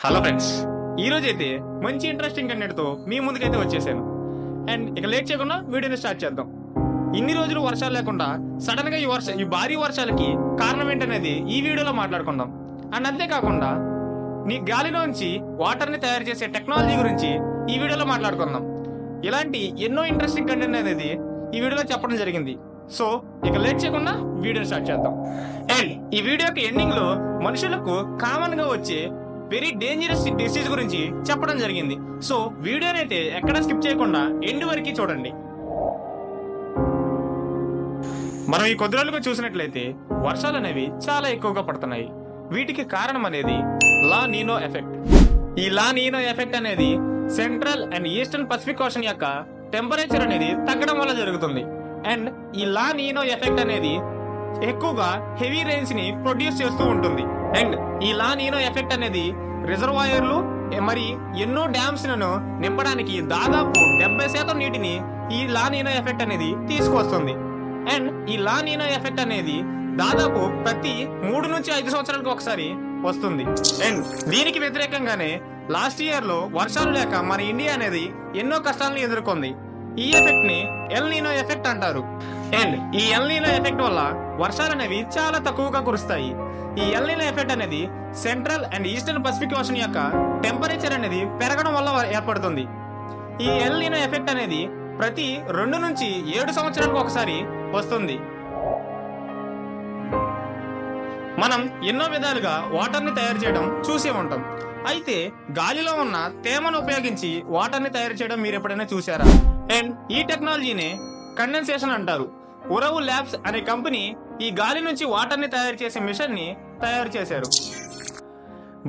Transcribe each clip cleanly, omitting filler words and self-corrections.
Hello friends, ఈ రోజు అయితే మంచి ఇంట్రెస్టింగ్ కంటెంట్ తో మీ ముందుకైతే వచ్చేసాను. అండ్ ఇక లేట్ చేయకుండా వీడియోని స్టార్ట్ చేద్దాం. ఇన్ని రోజులు వర్షాలు లేకుండా సడన్ గా ఈ భారీ వర్షాలకి కారణం ఏంటనేది ఈ వీడియోలో మాట్లాడుకుందాం. అండ్ అంతేకాకుండా నీ గాలిలోంచి వాటర్ ని తయారు చేసే టెక్నాలజీ గురించి ఈ వీడియోలో మాట్లాడుకుందాం. ఇలాంటి ఎన్నో ఇంట్రెస్టింగ్ కంటెంట్ అనేది ఈ వీడియోలో చెప్పడం జరిగింది. సో ఇక లేట్ చేయకుండా వీడియో స్టార్ట్ చేద్దాం. అండ్ ఈ వీడియోకి ఎండింగ్ లో మనుషులకు కామన్ గా వచ్చే వెరీ డేంజరస్ డిసీజ్ గురించి చెప్పడం జరిగింది. సో వీడియోని అయితే ఎక్కడ స్కిప్ చేయకుండా ఎండ్ వరకు చూడండి. మనం ఈ కొద్ది రోజులుగా చూసినట్లయితే వర్షాలు అనేవి చాలా ఎక్కువగా పడుతున్నాయి. వీటికి కారణం అనేది లా నీనో ఎఫెక్ట్. ఈ లా నీనో ఎఫెక్ట్ అనేది central and eastern Pacific ocean యొక్క టెంపరేచర్ అనేది తగ్గడం వల్ల జరుగుతుంది. అండ్ ఈ లా నీనో ఎఫెక్ట్ అనేది ఎక్కువగా హెవీ రెయిన్స్ ని ప్రొడ్యూస్ చేస్తూ ఉంటుంది. అండ్ ఈ లా నీనో ఎఫెక్ట్ అనేది రిజర్వాయర్లు మరి ఎన్నో డ్యామ్స్ లను నింపడానికి దాదాపు 70% నీటిని ఈ లా నీనో ఎఫెక్ట్ అనేది తీసుకొస్తుంది. అండ్ ఈ లా నీనో ఎఫెక్ట్ అనేది దాదాపు ప్రతి 3 నుంచి 5 సంవత్సరాలకు ఒకసారి వస్తుంది. అండ్ దీనికి వ్యతిరేకంగానే లాస్ట్ ఇయర్ లో వర్షాలు లేక మన ఇండియా అనేది ఎన్నో కష్టాలను ఎదుర్కొంది. ఈ ఎఫెక్ట్ ని ఎల్ నీనో ఎఫెక్ట్ అంటారు. అండ్ ఈ ఎల్ నీనో ఎఫెక్ట్ వల్ల వర్షాలు అనేవి చాలా తక్కువగా కురుస్తాయి. ఈ ఎల్ నీనో ఎఫెక్ట్ అనేది central and eastern Pacific ocean యొక్క టెంపరేచర్ అనేది పెరగడం వల్ల ఏర్పడుతుంది. ఈ ఎల్ నీనో ఎఫెక్ట్ అనేది ప్రతి 2 నుంచి 7 సంవత్సరాలకు ఒకసారి వస్తుంది. మనం ఎన్నో విధాలుగా వాటర్ ని తయారు చేయడం చూసే ఉంటాం. అయితే గాలిలో ఉన్న తేమను ఉపయోగించి వాటర్ ని తయారు చేయడం మీరు ఎప్పుడైనా చూసారా? అండ్ ఈ టెక్నాలజీనే కండెన్సేషన్ అంటారు. ఉరవు ల్యాబ్స్ అనే కంపెనీ ఈ గాలి నుంచి వాటర్ ని తయారు చేసే మిషన్ ని తయారు చేశారు.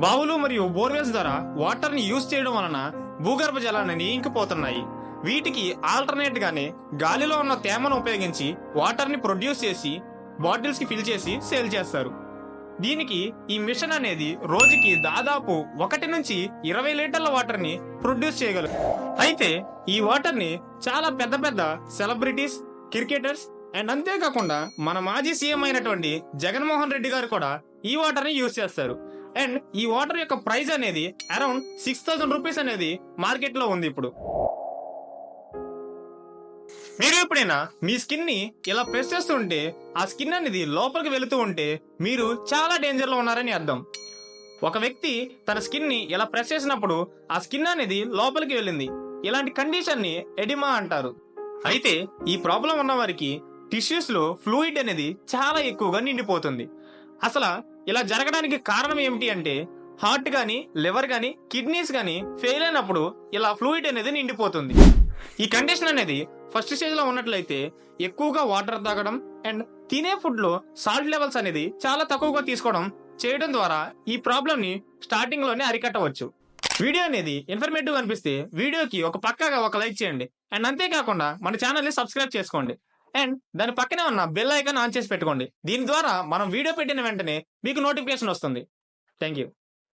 బావులు మరియు బోర్వెల్స్ ద్వారా వాటర్ ని యూజ్ చేయడం వలన భూగర్భ జలాన్ని ఇంకిపోతున్నాయి. వీటికి ఆల్టర్నేట్ గానే గాలిలో ఉన్న తేమను ఉపయోగించి వాటర్ ని ప్రొడ్యూస్ చేసి బాటిల్స్ కి ఫిల్ చేసి సేల్ చేస్తారు. దీనికి ఈ మిషన్ అనేది రోజుకి దాదాపు 1 నుంచి 20 లీటర్ల వాటర్ ని ప్రొడ్యూస్ చేయగలరు. అయితే ఈ వాటర్ ని చాలా పెద్ద పెద్ద సెలబ్రిటీస్, క్రికెటర్స్ అండ్ అంతేకాకుండా మన మాజీ సీఎం అయినటువంటి జగన్మోహన్ రెడ్డి గారు కూడా ఈ వాటర్ ని యూజ్ చేస్తారు. అండ్ ఈ వాటర్ యొక్క ప్రైస్ అనేది అరౌండ్ 6,000 రూపీస్ అనేది మార్కెట్ లో ఉంది ఇప్పుడు. మీరు ఎప్పుడైనా మీ స్కిన్ ని ఇలా ప్రెస్ చేస్తూ ఉంటే ఆ స్కిన్ అనేది లోపలికి వెళుతూ ఉంటే మీరు చాలా డేంజర్ లో ఉన్నారని అర్థం. ఒక వ్యక్తి తన స్కిన్ ని ఇలా ప్రెస్ చేసినప్పుడు ఆ స్కిన్ అనేది లోపలికి వెళ్ళింది. ఇలాంటి కండిషన్ ని ఎడిమా అంటారు. అయితే ఈ ప్రాబ్లం ఉన్న వారికి టిష్యూస్ లో ఫ్లూయిడ్ అనేది చాలా ఎక్కువగా నిండిపోతుంది. అసలు ఇలా జరగడానికి కారణం ఏమిటి అంటే హార్ట్ గానీ, లివర్ గానీ, కిడ్నీస్ గానీ ఫెయిల్ అయినప్పుడు ఇలా ఫ్లూయిడ్ అనేది నిండిపోతుంది. ఈ కండిషన్ అనేది ఫస్ట్ స్టేజ్ లో ఉన్నట్లయితే ఎక్కువగా వాటర్ తాగడం అండ్ తినే ఫుడ్ లో సాల్ట్ లెవెల్స్ అనేది చాలా తక్కువగా తీసుకోవడం చేయడం ద్వారా ఈ ప్రాబ్లం ని స్టార్టింగ్ లోనే అరికట్టవచ్చు. వీడియో అనేది ఇన్ఫర్మేటివ్ అనిపిస్తే వీడియోకి పక్కాగా ఒక లైక్ చేయండి. అండ్ అంతేకాకుండా మన ఛానల్ ని సబ్స్క్రైబ్ చేసుకోండి. అండ్ దాని పక్కనే ఉన్న బెల్ ఐకాన్ ఆన్ చేసి పెట్టుకోండి. దీని ద్వారా మనం వీడియో పెట్టిన వెంటనే మీకు నోటిఫికేషన్ వస్తుంది. Thank you.